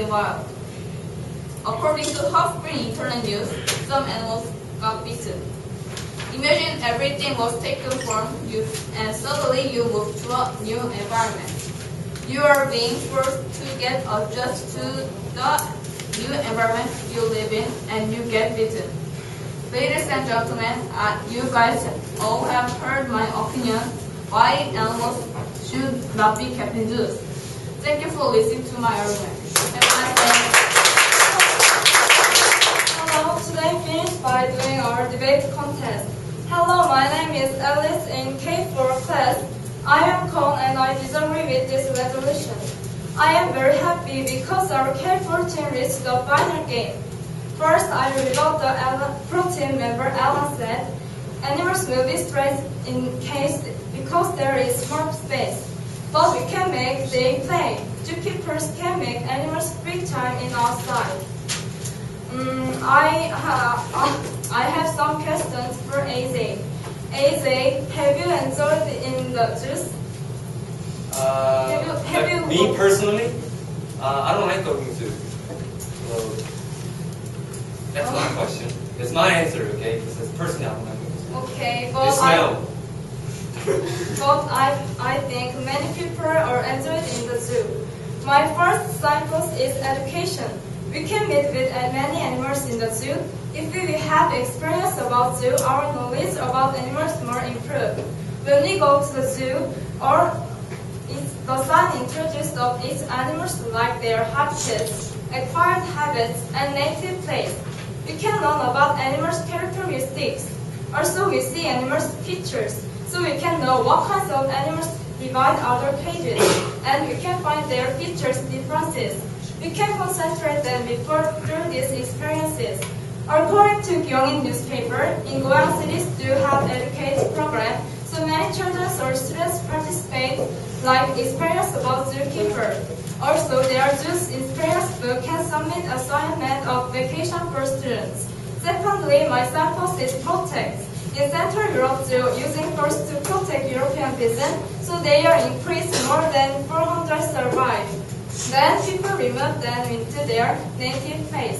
in wild. According to Half-Green Internet News, some animals got bitten. Imagine everything was taken from you and suddenly you move to a new environment. You are being forced to get adjusted to the new environment you live in and you get bitten. Ladies and gentlemen, you guys all have heard my opinion why animals should not be kept in zoos. Thank you for listening to my argument. Have a nice day. Hello, today finished by doing our debate contest. Hello, my name is Alice in K4 class. I am Kon and I disagree with this resolution. I am very happy because our K4 team reached the final game. First, I rebut the pro team member Alan said, animals will be stressed in case because there is more space. But we can make them play. Zookeepers can make animals free time in outside. I have some questions for AJ. AJ, have you enjoyed in the zoos? Me personally, I don't like going to zoo. So that's my question. It's my answer, okay? Because personally, I don't like going to zoo. Okay, They smell. But I think many people are enjoyed in the zoo. My first cycle is education. We can meet with many animals in the zoo. If we have experience about zoo, our knowledge about animals more improve. When we go to the zoo, the sign introduced of each animals like their habitats, acquired habits, and native place. We can learn about animals' characteristics. Also, we see animals' features, so we can know what kinds of animals divide other pages, and we can find their features differences. We can concentrate them through these experiences. According to Gyeongin newspaper, in Goyang cities do have educated program, so many children or students participate like experience about zookeeper. Also, their zoos experience book can submit assignment of vacation for students. Secondly, my sample is protect. In Central Europe Zoo, using first to protect European bison, so they are increased more than 400 survive. Then people remove them into their native place.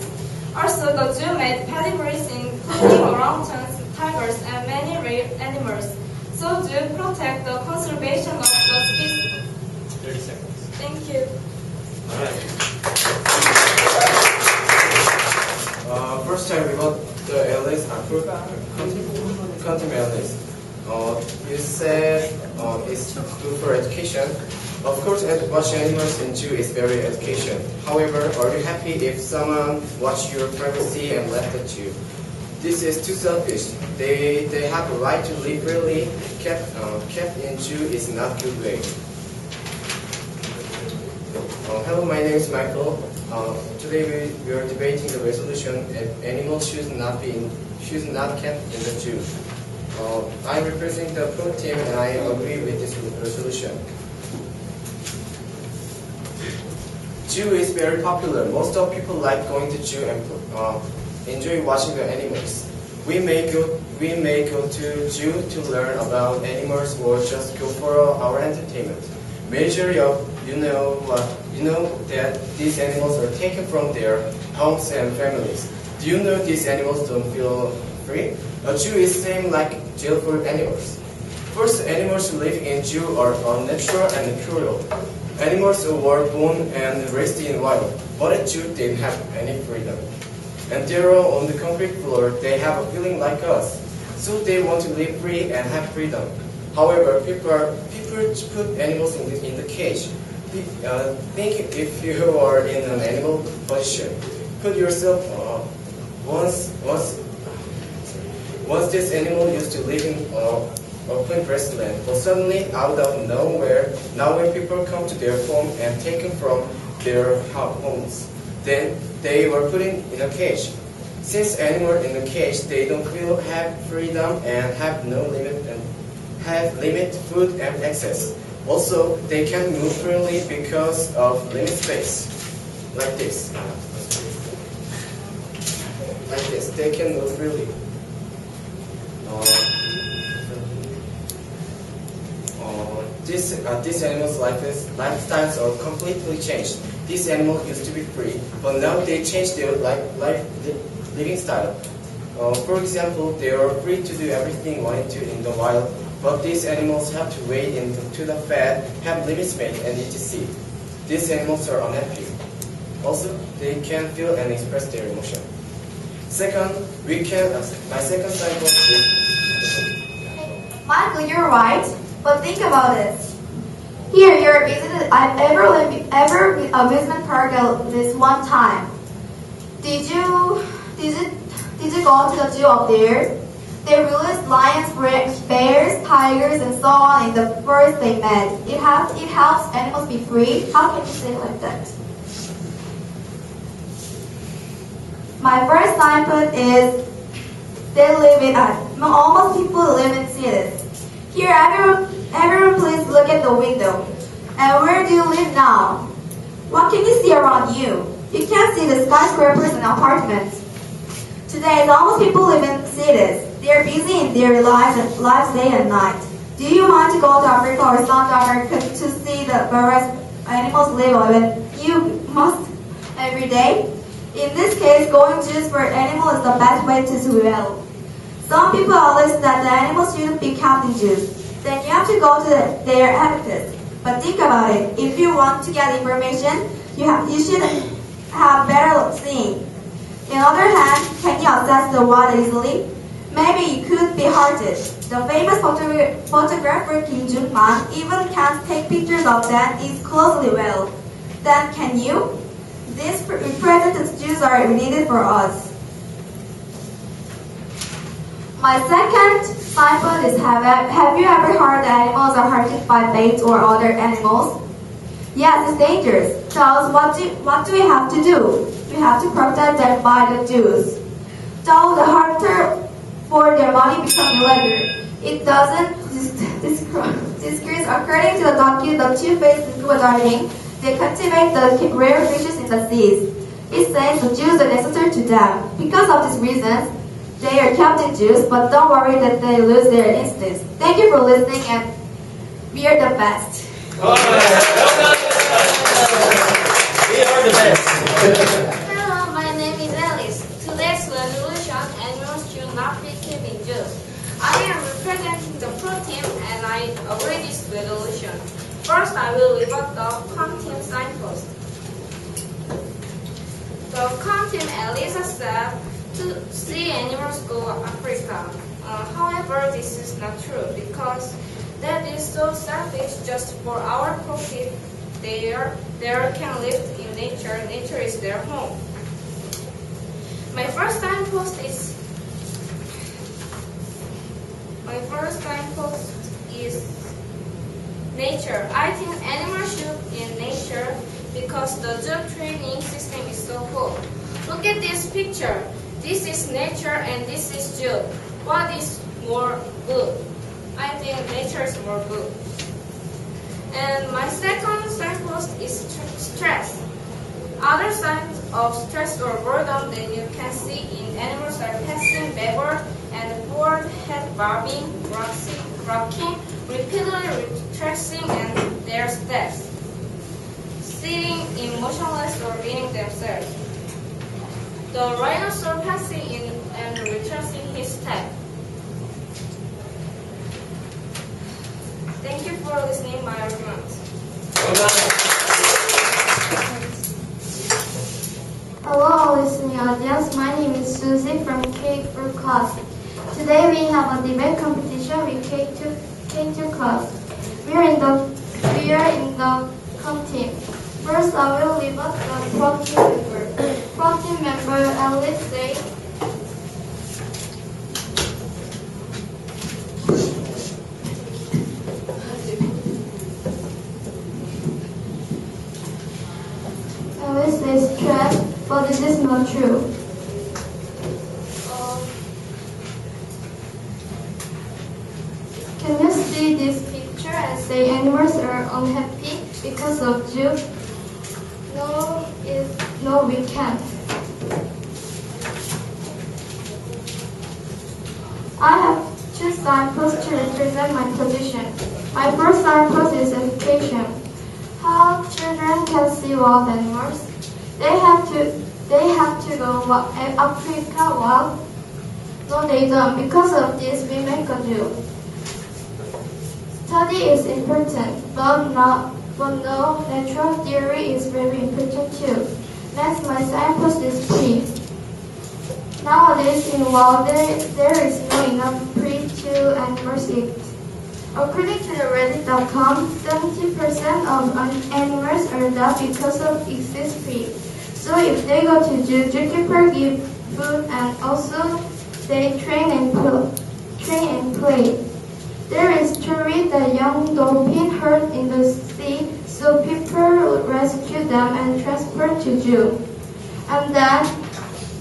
Also, the zoo made pedigrees including orangutans, tigers, and many rare animals. So zoo protect the conservation of the species. 30 seconds. Thank you. All right. First time we got the Alice, Quantum Alice. You said it's good for education. Of course, watching animals in zoo is very education. However, are you happy if someone watch your privacy and left the zoo? This is too selfish. They have a right to live freely. Kept in zoo is not good way. Hello, my name is Michael. Today we are debating the resolution that animals should not kept in the zoo. I represent the pro team and I agree with this resolution. Zoo is very popular. Most of people like going to zoo and enjoy watching the animals. We may go to zoo to learn about animals or just go for our entertainment. Majority of you know that these animals are taken from their homes and families. Do you know these animals don't feel free? A zoo is same like jail for animals. First, animals who live in zoo are unnatural and cruel. Animals who were born and raised in wild, but at zoo they don't have any freedom. And they're on the concrete floor, they have a feeling like us. So they want to live free and have freedom. However, people put animals in the cage. Think if you are in an animal position. Put yourself once this animal used to live in open grassland, but suddenly out of nowhere, now when people come to their home and taken from their homes, then they were put in a cage. Since animals in the cage, they don't have freedom and have no limit and have limited food and access. Also, they can move freely because of limited space, like this. Like this, they can move freely. These animals' lifestyles are completely changed. These animals used to be free, but now they changed their living style. For example, they are free to do everything wanted to in the wild, but these animals have to wade into the fat, have limits made, and etc. These animals are unhappy. Also, they can feel and express their emotion. Second, my second cycle is. Michael, you're right, but think about it. Here, you're visited. I've ever amusement park this one time. Did you go to the zoo up there? They released lions, bears, tigers, and so on in the forest they met. It helps animals be free. How can you say it like that? My first input is they live in almost people live in cities. Here, everyone please look at the window. And where do you live now? What can you see around you? You can't see the skyscrapers and apartments. Today, almost people live in cities. They are busy in their lives day and night. Do you want to go to Africa or South America to see the various animals live when you must every day? In this case, going zoos for animals is the best way to do well. Some people always that the animals shouldn't be kept in zoos. Then you have to go to their habitats. But think about it. If you want to get information, you should have better seeing. On the other hand, can you access the water easily? Maybe you could be hearted. The famous photographer Kim Jung-man even can take pictures of them closely well. Then can you? These representative zoos are needed for us. My second cycle is have you ever heard that animals are hurted by bats or other animals? Yes, it's dangerous. So what do we have to do? We have to protect them by the zoos. So the hunter for their money become illegal. It doesn't disgrace according to the document the two-faced scuba diving. They cultivate the rare fishes in the seas. It says the zoos are necessary to them. Because of these reasons, they are kept in zoos, but don't worry that they lose their instincts. Thank you for listening, and we are the best. We are the best. Hello, my name is Alice. Today's resolution, animals should not be kept in zoos. I am representing the pro team and I agree this resolution. First, I will rebut the con team signpost. The con team Elisa said to see animals go to Africa. However, this is not true because that is so selfish just for our profit. They can live in nature. Nature is their home. My first signpost is nature. I think animals should be in nature because the zoo training system is so cool. Look at this picture. This is nature and this is zoo. What is more good? I think nature is more good. And my second signpost is stress. Other signs of stress or boredom that you can see in animals are passing backward and forward head bobbing, rocking, repeatedly retracing and their steps, sitting motionless or leaning themselves. The rhinoceros passing in and retracing his step. Thank you for listening my argument. Hello, listening audience. My name is Susie from K4 class. Today we have a debate competition with K2 class. We are in the com team. First, I will rebut the pro team member. Pro team member Alice say. Alice says stress, but this is not true. Can you see this picture and say animals are unhappy because of zoo? No, we can't. I have two signposts to represent my position. My first signpost is education. How how children can see wild animals. They have to go Africa wild. No, they don't. Because of this, we make a zoo. Study is important, but no, natural theory is very important too. Next, my signpost is free. Nowadays, in wild, there is no enough prey to animals eat. According to the Reddit.com, 70% of animals are dead because of excess prey. So if they go to zookeeper give food and also they train and play. There is story that young dolphin hurt in the sea, so people rescue them and transport to zoo. And then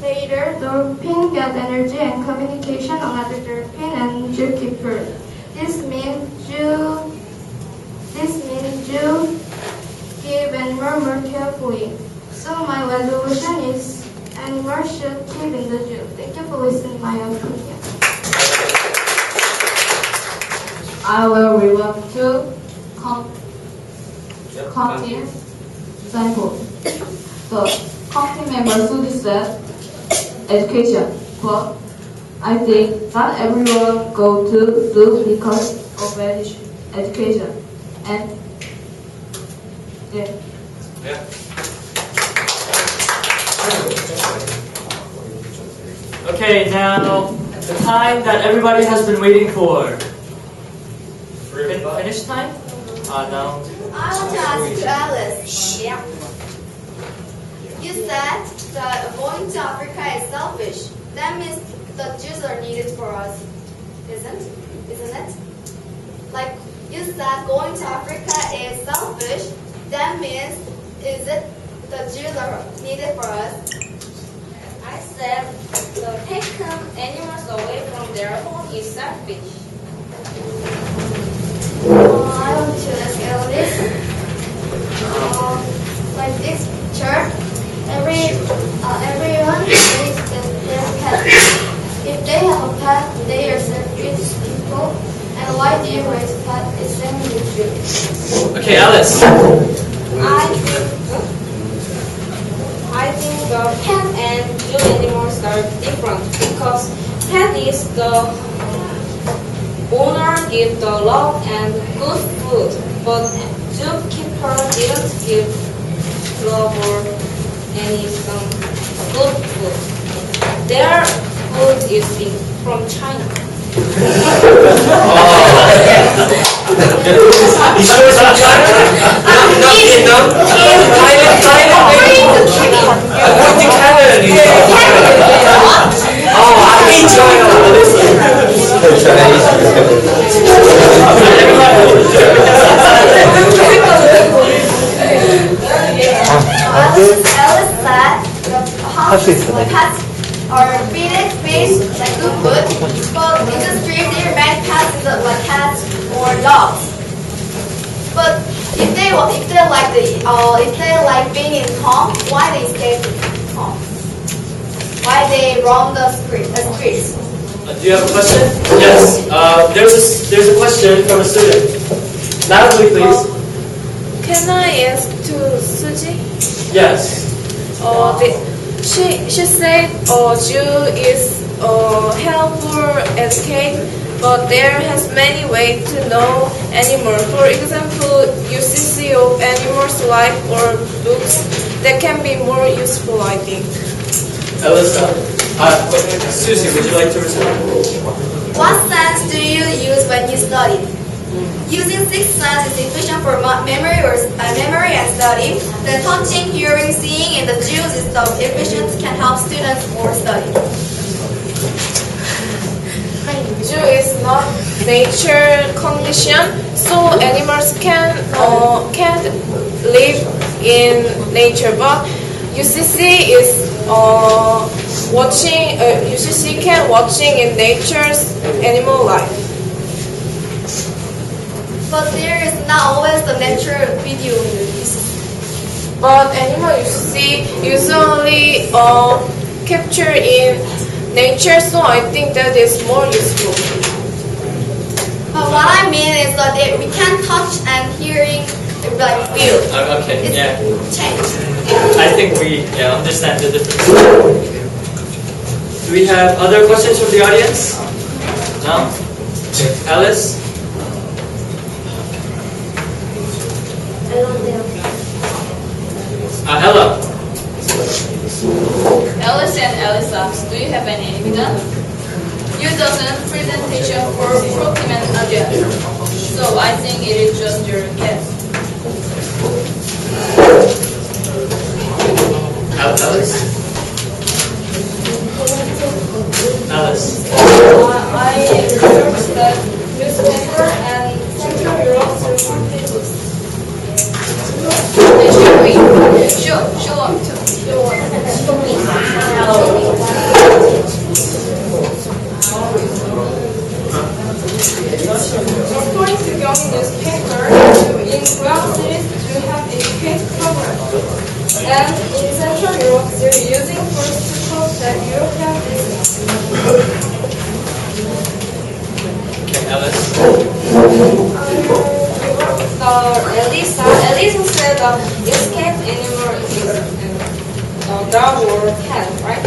later, dolphin get energy and communication on other dolphin and zookeeper. This means zoo give animal more carefully. So my resolution is animals should keep in the zoo. Thank you for listening my opinion. I will revert to content example. The content member should set education, but I think not everyone go to zoo because of education. And yeah. Yeah. Okay, now the time that everybody has been waiting for. Finish time? No. I want to ask to Alice. Yeah. You said that going to Africa is selfish. That means the Jews are needed for us, isn't it? Like you said, going to Africa is selfish. That means the Jews are needed for us? I said taking animals away from their home is selfish. I want to ask Alice. Like this picture, everyone needs their pet. If they have a pet, they are selfish people. And why do you raise a pet? It's same with you. Okay, Alice. I think the pet and zoo animals are different because pet is the owner give the love and good food, but zookeeper didn't give love or some good food. Their food is from China. You sure it's from China? Not Vietnam? Thailand? I'm going to Canada. Oh, I hate Alice said the pets are feeding fish like good food, but in the street there are many pets like cats or dogs. But if they like being in home, why they stay home? Why they roam the streets? Do you have a question? Yes. There's a question from a student. Loudly, please. Can I ask to Suji? Yes. She said Jew is helpful educate, but there has many ways to know animal. For example, UCC of animals life or books that can be more useful, I think. Alyssa. Susie, would you like to respond? What sense do you use when you study? Using sixth sense is efficient for memory and study. Then touching, hearing, seeing, and the Jews is so efficient can help students more study. Jew is not nature condition, so animals can't live in nature. But UCC is UCC can watching in nature's animal life. But there is not always the natural video in the UCC. But animal UCC usually capture in nature, so I think that is more useful. But what I mean is that we can touch and hearing like weird. Okay, It's yeah. changed. I think we understand the difference. Do we have other questions from the audience? No? Okay. Alice? Ella. Alice and Alice asks, do you have any evidence? You doesn't presentation for protein and agenda. So I think it is just your guess. Alice? Alice? I researched that newspaper and Central Europe pages. Show up too. According to Young newspaper, in Ground cities you have educated program. And in Central Europe, they're using first to code that European business. Okay, Alice? Elisa said escape animal is dog or cat, right?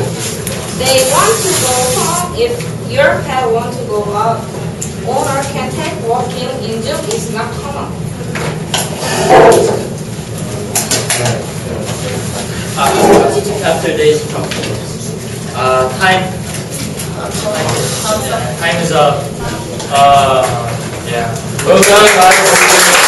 They want to go home. If your pet want to go out, owner can take walking in June is not common. After days time is up. Yeah. Well done, guys.